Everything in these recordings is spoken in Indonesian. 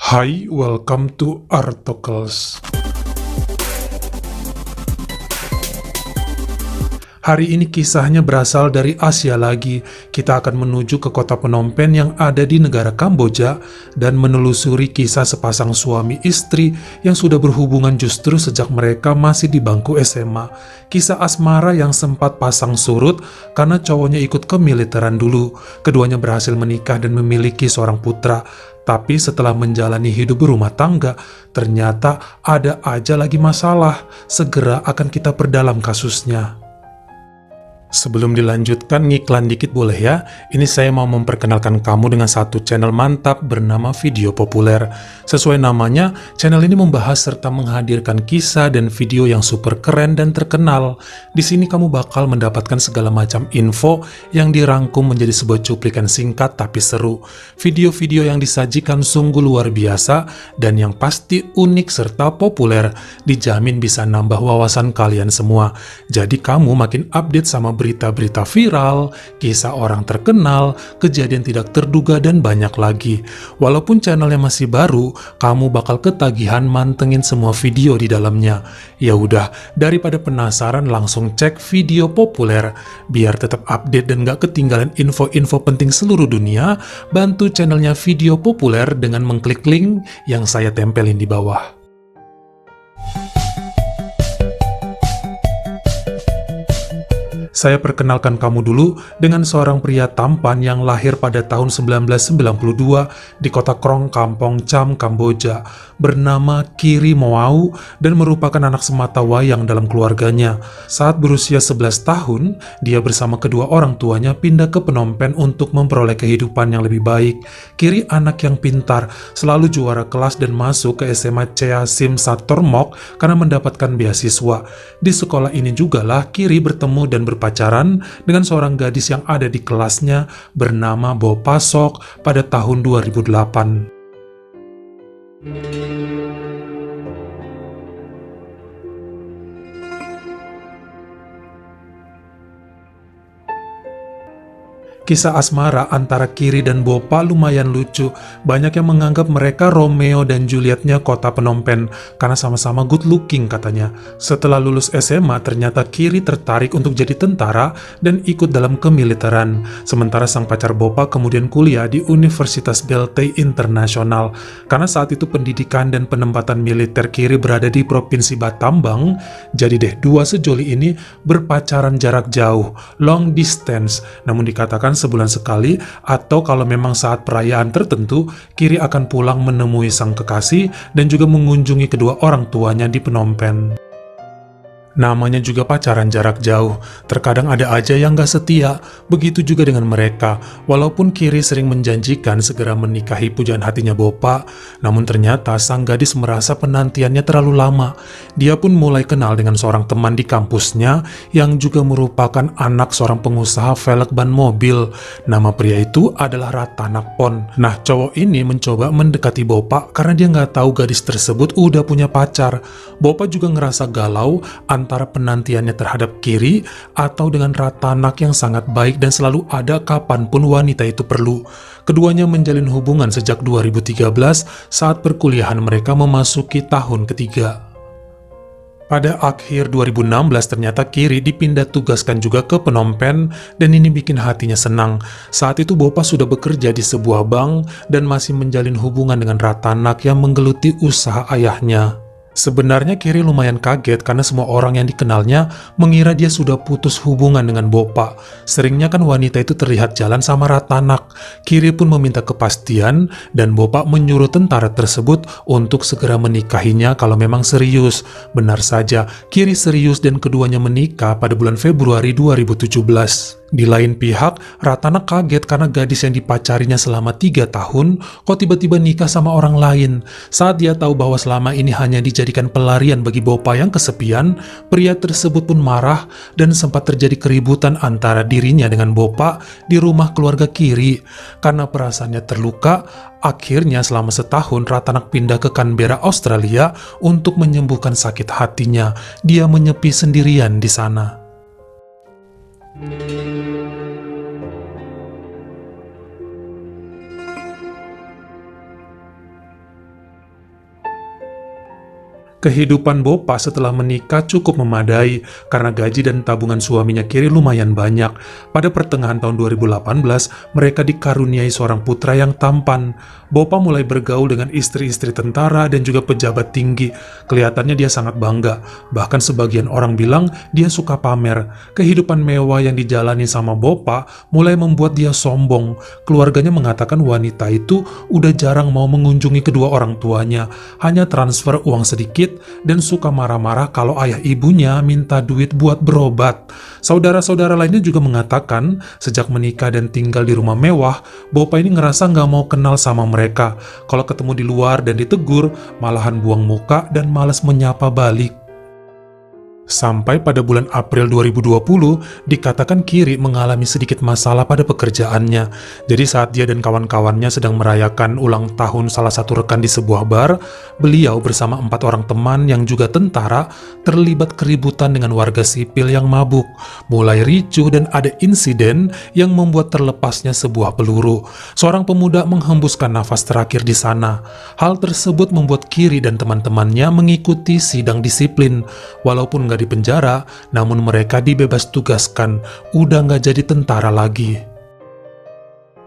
Hi, welcome to Artocles. Hari ini kisahnya berasal dari Asia lagi. Kita akan menuju ke kota Phnom Penh yang ada di negara Kamboja dan menelusuri kisah sepasang suami istri yang sudah berhubungan justru sejak mereka masih di bangku SMA. Kisah asmara yang sempat pasang surut karena cowoknya ikut kemiliteran dulu. Keduanya berhasil menikah dan memiliki seorang putra. Tapi setelah menjalani hidup berumah tangga, ternyata ada aja lagi masalah. Segera akan kita perdalam kasusnya. Sebelum dilanjutkan, ngiklan dikit boleh ya? Ini saya mau memperkenalkan kamu dengan satu channel mantap bernama Video Populer. Sesuai namanya, channel ini membahas serta menghadirkan kisah dan video yang super keren dan terkenal. Di sini kamu bakal mendapatkan segala macam info yang dirangkum menjadi sebuah cuplikan singkat tapi seru. Video-video yang disajikan sungguh luar biasa dan yang pasti unik serta populer. Dijamin bisa nambah wawasan kalian semua. Jadi kamu makin update sama berita-berita viral, kisah orang terkenal, kejadian tidak terduga, dan banyak lagi. Walaupun channelnya masih baru, kamu bakal ketagihan mantengin semua video di dalamnya. Ya udah, daripada penasaran langsung cek Video Populer. Biar tetap update dan gak ketinggalan info-info penting seluruh dunia, bantu channelnya Video Populer dengan mengklik link yang saya tempelin di bawah. Saya perkenalkan kamu dulu dengan seorang pria tampan yang lahir pada tahun 1992 di kota Krong Kampong Cham, Kamboja, bernama Kiri Moau dan merupakan anak semata wayang dalam keluarganya. Saat berusia 11 tahun, dia bersama kedua orang tuanya pindah ke Phnom Penh untuk memperoleh kehidupan yang lebih baik. Kiri anak yang pintar, selalu juara kelas dan masuk ke SMA Chea Sim Satormok karena mendapatkan beasiswa. Di sekolah ini jugalah Kiri bertemu dan berpacaran dengan seorang gadis yang ada di kelasnya bernama Bo Pasok pada tahun 2008. Kisah asmara antara Kiri dan Bopa lumayan lucu. Banyak yang menganggap mereka Romeo dan Julietnya kota Phnom Penh karena sama-sama good looking katanya. Setelah lulus SMA, ternyata Kiri tertarik untuk jadi tentara dan ikut dalam kemiliteran. Sementara sang pacar Bopa kemudian kuliah di Universitas Belte Internasional. Karena saat itu pendidikan dan penempatan militer Kiri berada di Provinsi Battambang, jadi deh dua sejoli ini berpacaran jarak jauh, long distance, namun dikatakan sebulan sekali atau kalau memang saat perayaan tertentu, Kiri akan pulang menemui sang kekasih dan juga mengunjungi kedua orang tuanya di Phnom Penh. Namanya juga pacaran jarak jauh, terkadang ada aja yang gak setia, begitu juga dengan mereka. Walaupun Kiri sering menjanjikan segera menikahi pujaan hatinya Bopa, namun ternyata sang gadis merasa penantiannya terlalu lama. Dia pun mulai kenal dengan seorang teman di kampusnya yang juga merupakan anak seorang pengusaha velg ban mobil. Nama pria itu adalah Ratanakpon. Nah, cowok ini mencoba mendekati Bopa karena dia gak tahu gadis tersebut udah punya pacar. Bopa juga ngerasa galau antara penantiannya terhadap Kiri atau dengan Ratanak yang sangat baik dan selalu ada kapanpun wanita itu perlu. Keduanya menjalin hubungan sejak 2013 saat perkuliahan mereka memasuki tahun ketiga. Pada akhir 2016 ternyata Kiri dipindah tugaskan juga ke Phnom Penh dan ini bikin hatinya senang. Saat itu Bopa sudah bekerja di sebuah bank dan masih menjalin hubungan dengan Ratanak yang menggeluti usaha ayahnya. Sebenarnya Kiri lumayan kaget karena semua orang yang dikenalnya mengira dia sudah putus hubungan dengan Bopa. Seringnya kan wanita itu terlihat jalan sama Ratanak. Kiri pun meminta kepastian dan Bopa menyuruh tentara tersebut untuk segera menikahinya kalau memang serius. Benar saja, Kiri serius dan keduanya menikah pada bulan Februari 2017. Di lain pihak, Ratanak kaget karena gadis yang dipacarinya selama 3 tahun kok tiba-tiba nikah sama orang lain. Saat dia tahu bahwa selama ini hanya dijadikan pelarian bagi Bopa yang kesepian, pria tersebut pun marah dan sempat terjadi keributan antara dirinya dengan Bopa di rumah keluarga Kiri. Karena perasaannya terluka, akhirnya selama setahun Ratanak pindah ke Canberra, Australia untuk menyembuhkan sakit hatinya. Dia menyepi sendirian di sana. Kehidupan Bopa setelah menikah cukup memadai karena gaji dan tabungan suaminya Kiri lumayan banyak. Pada pertengahan tahun 2018, mereka dikaruniai seorang putra yang tampan. Bopa mulai bergaul dengan istri-istri tentara dan juga pejabat tinggi. Kelihatannya dia sangat bangga. Bahkan sebagian orang bilang dia suka pamer. Kehidupan mewah yang dijalani sama Bopa mulai membuat dia sombong. Keluarganya mengatakan wanita itu udah jarang mau mengunjungi kedua orang tuanya, hanya transfer uang sedikit dan suka marah-marah kalau ayah ibunya minta duit buat berobat. Saudara-saudara lainnya juga mengatakan sejak menikah dan tinggal di rumah mewah, Bopa ini ngerasa nggak mau kenal sama mereka. Kalau ketemu di luar dan ditegur, malahan buang muka dan malas menyapa balik. Sampai pada bulan April 2020, dikatakan Kiri mengalami sedikit masalah pada pekerjaannya. Jadi saat dia dan kawan-kawannya sedang merayakan ulang tahun salah satu rekan di sebuah bar, beliau bersama 4 orang teman yang juga tentara terlibat keributan dengan warga sipil yang mabuk. Mulai ricuh dan ada insiden yang membuat terlepasnya sebuah peluru. Seorang pemuda menghembuskan nafas terakhir di sana. Hal tersebut membuat Kiri dan teman-temannya mengikuti sidang disiplin. Walaupun nggak di penjara, namun mereka dibebas tugaskan, udah nggak jadi tentara lagi.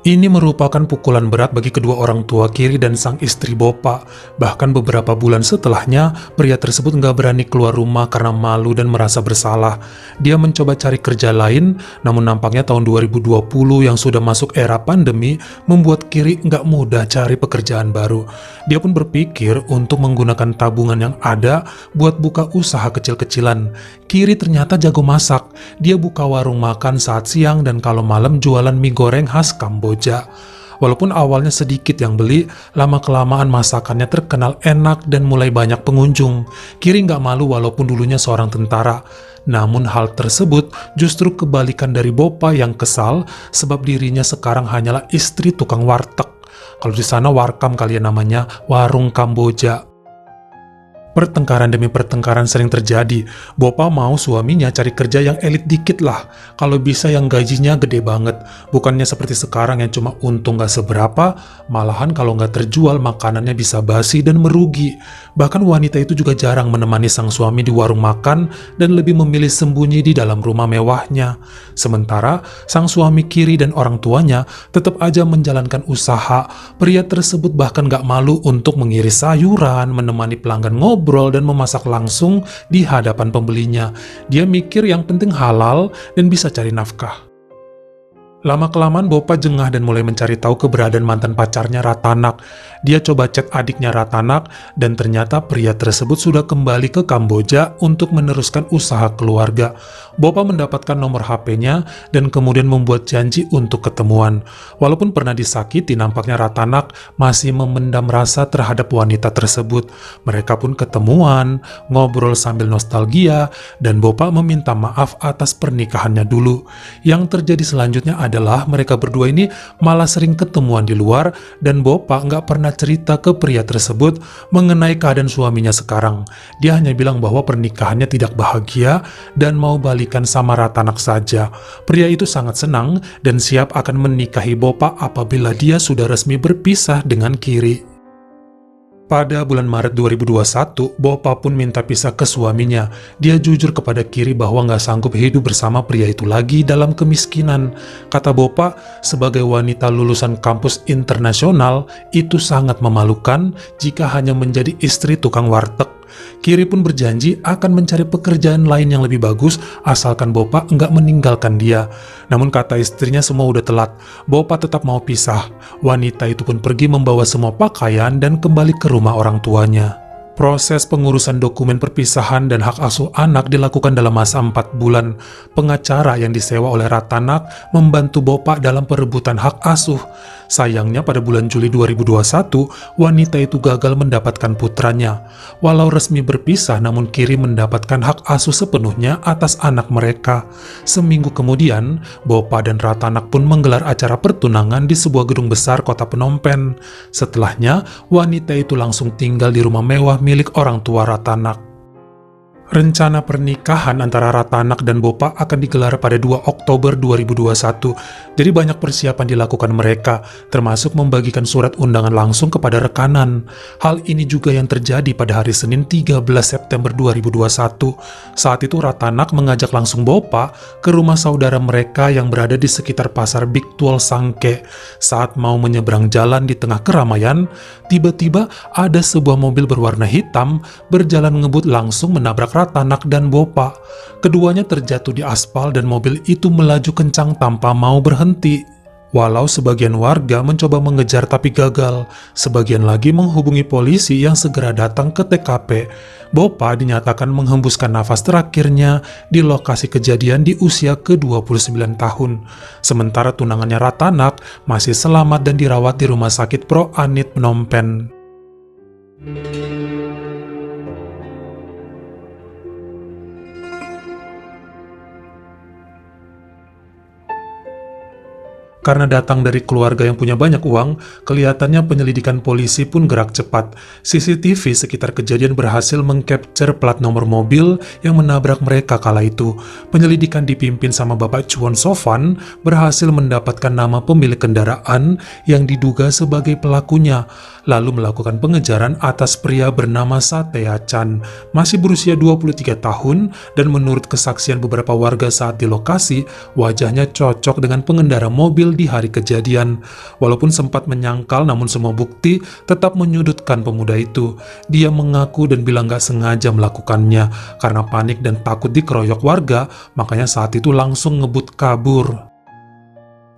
Ini merupakan pukulan berat bagi kedua orang tua Kiri dan sang istri Bopa. Bahkan beberapa bulan setelahnya, pria tersebut nggak berani keluar rumah karena malu dan merasa bersalah. Dia mencoba cari kerja lain, namun nampaknya tahun 2020 yang sudah masuk era pandemi membuat Kiri nggak mudah cari pekerjaan baru. Dia pun berpikir untuk menggunakan tabungan yang ada buat buka usaha kecil-kecilan. Kiri ternyata jago masak. Dia buka warung makan saat siang dan kalau malam jualan mie goreng khas Kamboja. Walaupun awalnya sedikit yang beli, lama-kelamaan masakannya terkenal enak dan mulai banyak pengunjung. Kiri nggak malu walaupun dulunya seorang tentara. Namun hal tersebut justru kebalikan dari Bopa yang kesal sebab dirinya sekarang hanyalah istri tukang warteg. Kalau di sana warkam kalian namanya, warung Kamboja. Pertengkaran demi pertengkaran sering terjadi. Bopa mau suaminya cari kerja yang elit dikit lah. Kalau bisa yang gajinya gede banget. Bukannya seperti sekarang yang cuma untung gak seberapa, malahan kalau gak terjual makanannya bisa basi dan merugi. Bahkan wanita itu juga jarang menemani sang suami di warung makan dan lebih memilih sembunyi di dalam rumah mewahnya. Sementara sang suami Kiri dan orang tuanya tetap aja menjalankan usaha. Pria tersebut bahkan gak malu untuk mengiris sayuran, menemani pelanggan ngobrol dan memasak langsung di hadapan pembelinya. Dia mikir yang penting halal dan bisa cari nafkah. Lama-kelamaan Bopa jengah dan mulai mencari tahu keberadaan mantan pacarnya Ratanak. Dia coba chat adiknya Ratanak dan ternyata pria tersebut sudah kembali ke Kamboja untuk meneruskan usaha keluarga. Bopa mendapatkan nomor HP-nya dan kemudian membuat janji untuk ketemuan. Walaupun pernah disakiti, nampaknya Ratanak masih memendam rasa terhadap wanita tersebut. Mereka pun ketemuan, ngobrol sambil nostalgia, dan Bopa meminta maaf atas pernikahannya dulu. Yang terjadi selanjutnya adalah mereka berdua ini malah sering ketemuan di luar dan Bopa nggak pernah cerita ke pria tersebut mengenai keadaan suaminya sekarang. Dia hanya bilang bahwa pernikahannya tidak bahagia dan mau balikan sama Ratanak saja. Pria itu sangat senang dan siap akan menikahi Bopa apabila dia sudah resmi berpisah dengan Kiri. Pada bulan Maret 2021, Bopa pun minta pisah ke suaminya. Dia jujur kepada Kiri bahwa nggak sanggup hidup bersama pria itu lagi dalam kemiskinan. Kata Bopa, sebagai wanita lulusan kampus internasional, itu sangat memalukan jika hanya menjadi istri tukang warteg. Kiri pun berjanji akan mencari pekerjaan lain yang lebih bagus asalkan Bopa nggak meninggalkan dia. Namun kata istrinya semua udah telat. Bopa tetap mau pisah. Wanita itu pun pergi membawa semua pakaian dan kembali ke rumah orang tuanya. Proses pengurusan dokumen perpisahan dan hak asuh anak dilakukan dalam masa 4 bulan. Pengacara yang disewa oleh Ratanak membantu Bopa dalam perebutan hak asuh. Sayangnya pada bulan Juli 2021, wanita itu gagal mendapatkan putranya. Walau resmi berpisah, namun Kiri mendapatkan hak asuh sepenuhnya atas anak mereka. Seminggu kemudian, Bopa dan Ratanak pun menggelar acara pertunangan di sebuah gedung besar kota Phnom Penh. Setelahnya, wanita itu langsung tinggal di rumah mewah milik orang tua Ratanak. Rencana pernikahan antara Ratanak dan Bopa akan digelar pada 2 Oktober 2021. Jadi banyak persiapan dilakukan mereka, termasuk membagikan surat undangan langsung kepada rekanan. Hal ini juga yang terjadi pada hari Senin 13 September 2021. Saat itu Ratanak mengajak langsung Bopa ke rumah saudara mereka yang berada di sekitar pasar Big Tuol Sangke. Saat mau menyeberang jalan di tengah keramaian, tiba-tiba ada sebuah mobil berwarna hitam berjalan ngebut langsung menabrak Ratanak dan Bopa. Keduanya terjatuh di aspal dan mobil itu melaju kencang tanpa mau berhenti. Walau sebagian warga mencoba mengejar tapi gagal, sebagian lagi menghubungi polisi yang segera datang ke TKP. Bopa dinyatakan menghembuskan nafas terakhirnya di lokasi kejadian di usia ke-29 tahun. Sementara tunangannya Ratanak masih selamat dan dirawat di Rumah Sakit Pro Anit Phnom Penh. Karena datang dari keluarga yang punya banyak uang, kelihatannya penyelidikan polisi pun gerak cepat. CCTV sekitar kejadian berhasil mengcapture plat nomor mobil yang menabrak mereka kala itu. Penyelidikan dipimpin sama Bapak Chuon Sofan berhasil mendapatkan nama pemilik kendaraan yang diduga sebagai pelakunya, lalu melakukan pengejaran atas pria bernama Satea Chan, masih berusia 23 tahun, dan menurut kesaksian beberapa warga saat di lokasi, wajahnya cocok dengan pengendara mobil di hari kejadian. Walaupun sempat menyangkal, namun semua bukti tetap menyudutkan pemuda itu. Dia mengaku dan bilang gak sengaja melakukannya karena panik dan takut dikeroyok warga, makanya saat itu langsung ngebut kabur.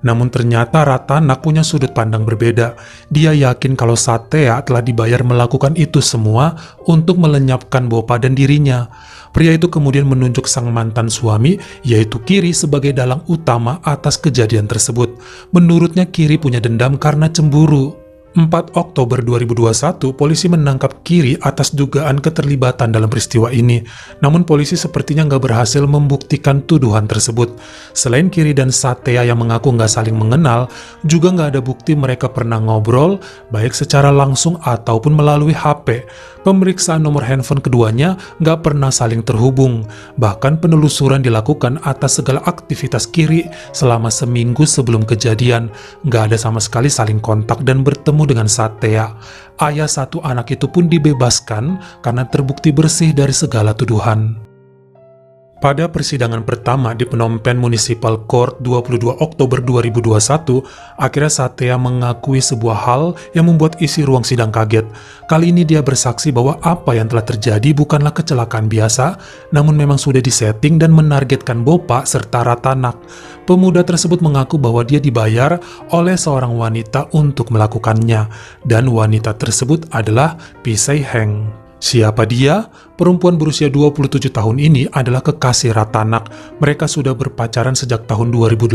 Namun ternyata Ratanak punya sudut pandang berbeda. Dia yakin kalau Satea telah dibayar melakukan itu semua untuk melenyapkan Bopa dan dirinya. Pria itu kemudian menunjuk sang mantan suami, yaitu Kiri, sebagai dalang utama atas kejadian tersebut. Menurutnya Kiri punya dendam karena cemburu. 4 Oktober 2021, polisi menangkap Kiri atas dugaan keterlibatan dalam peristiwa ini. Namun polisi sepertinya nggak berhasil membuktikan tuduhan tersebut. Selain Kiri dan Satea yang mengaku nggak saling mengenal, juga nggak ada bukti mereka pernah ngobrol, baik secara langsung ataupun melalui HP. Pemeriksaan nomor handphone keduanya nggak pernah saling terhubung. Bahkan penelusuran dilakukan atas segala aktivitas Kiri selama seminggu sebelum kejadian. Nggak ada sama sekali saling kontak dan bertemu dengan Satea. Ayah satu anak itu pun dibebaskan karena terbukti bersih dari segala tuduhan. Pada persidangan pertama di Phnom Penh Municipal Court 22 Oktober 2021, akhirnya Satea mengakui sebuah hal yang membuat isi ruang sidang kaget. Kali ini dia bersaksi bahwa apa yang telah terjadi bukanlah kecelakaan biasa, namun memang sudah disetting dan menargetkan Bopa serta Ratanak. Pemuda tersebut mengaku bahwa dia dibayar oleh seorang wanita untuk melakukannya, dan wanita tersebut adalah Pisai Heng. Siapa dia? Perempuan berusia 27 tahun ini adalah kekasih Ratanak. Mereka sudah berpacaran sejak tahun 2018,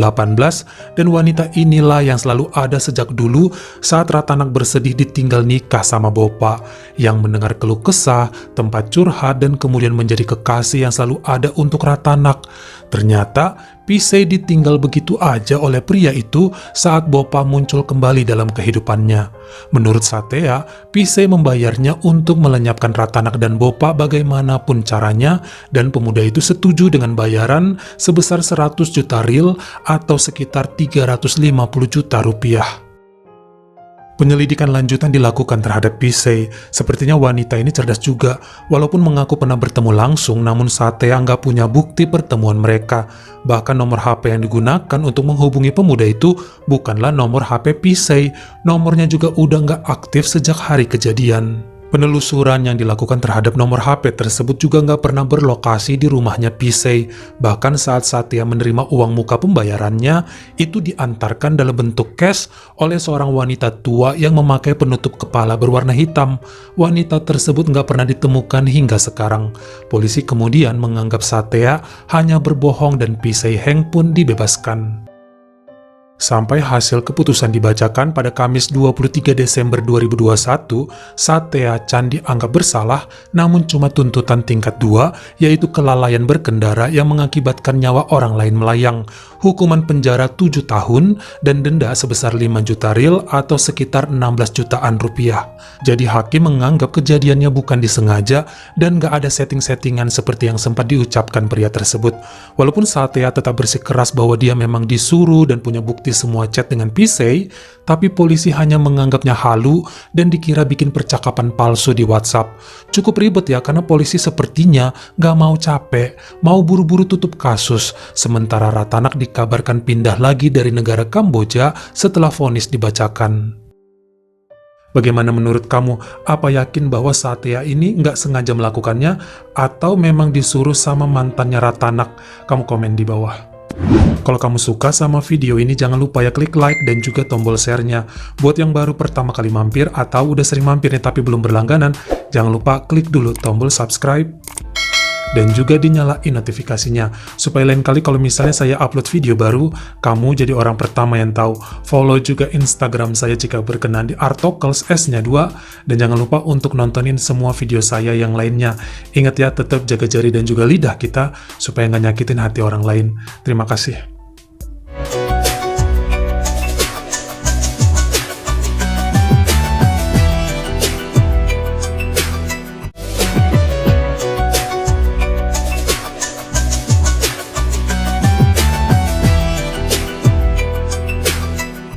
dan wanita inilah yang selalu ada sejak dulu saat Ratanak bersedih ditinggal nikah sama Bopa, yang mendengar keluh kesah, tempat curhat, dan kemudian menjadi kekasih yang selalu ada untuk Ratanak. Ternyata Pisai ditinggal begitu aja oleh pria itu saat Bopa muncul kembali dalam kehidupannya. Menurut Satea, Pisai membayarnya untuk melenyapkan Ratanak dan Bopa bagaimanapun caranya, dan pemuda itu setuju dengan bayaran sebesar 100 juta ril atau sekitar 350 juta rupiah. Penyelidikan lanjutan dilakukan terhadap Pisai. Sepertinya wanita ini cerdas juga. Walaupun mengaku pernah bertemu langsung, namun Satea nggak punya bukti pertemuan mereka. Bahkan nomor HP yang digunakan untuk menghubungi pemuda itu bukanlah nomor HP Pisai. Nomornya juga udah nggak aktif sejak hari kejadian. Penelusuran yang dilakukan terhadap nomor HP tersebut juga nggak pernah berlokasi di rumahnya Pisai. Bahkan saat Satea menerima uang muka pembayarannya, itu diantarkan dalam bentuk cash oleh seorang wanita tua yang memakai penutup kepala berwarna hitam. Wanita tersebut nggak pernah ditemukan hingga sekarang. Polisi kemudian menganggap Satea hanya berbohong dan Pisai Heng pun dibebaskan. Sampai hasil keputusan dibacakan pada Kamis 23 Desember 2021, Satea Chan dianggap bersalah, namun cuma tuntutan tingkat 2, yaitu kelalaian berkendara yang mengakibatkan nyawa orang lain melayang. hukuman penjara 7 tahun dan denda sebesar 5 juta rial atau sekitar 16 jutaan rupiah. Jadi hakim menganggap kejadiannya bukan disengaja dan gak ada setting-settingan seperti yang sempat diucapkan pria tersebut. Walaupun Satya tetap bersikeras bahwa dia memang disuruh dan punya bukti semua chat dengan Pisei, tapi polisi hanya menganggapnya halu dan dikira bikin percakapan palsu di WhatsApp. Cukup ribet ya, karena polisi sepertinya gak mau capek, mau buru-buru tutup kasus, sementara Ratanak dikabarkan pindah lagi dari negara Kamboja setelah vonis dibacakan. Bagaimana menurut kamu? Apa yakin bahwa Satya ini nggak sengaja melakukannya atau memang disuruh sama mantannya Ratanak? Kamu komen di bawah. Kalau kamu suka sama video ini, jangan lupa ya klik like dan juga tombol share-nya. Buat yang baru pertama kali mampir atau udah sering mampir nih tapi belum berlangganan, jangan lupa klik dulu tombol subscribe dan juga dinyalain notifikasinya, supaya lain kali kalau misalnya saya upload video baru, kamu jadi orang pertama yang tahu. Follow juga Instagram saya jika berkenan di Artokels S-nya 2, dan jangan lupa untuk nontonin semua video saya yang lainnya. Ingat ya, tetap jaga jari dan juga lidah kita, supaya nggak nyakitin hati orang lain. Terima kasih.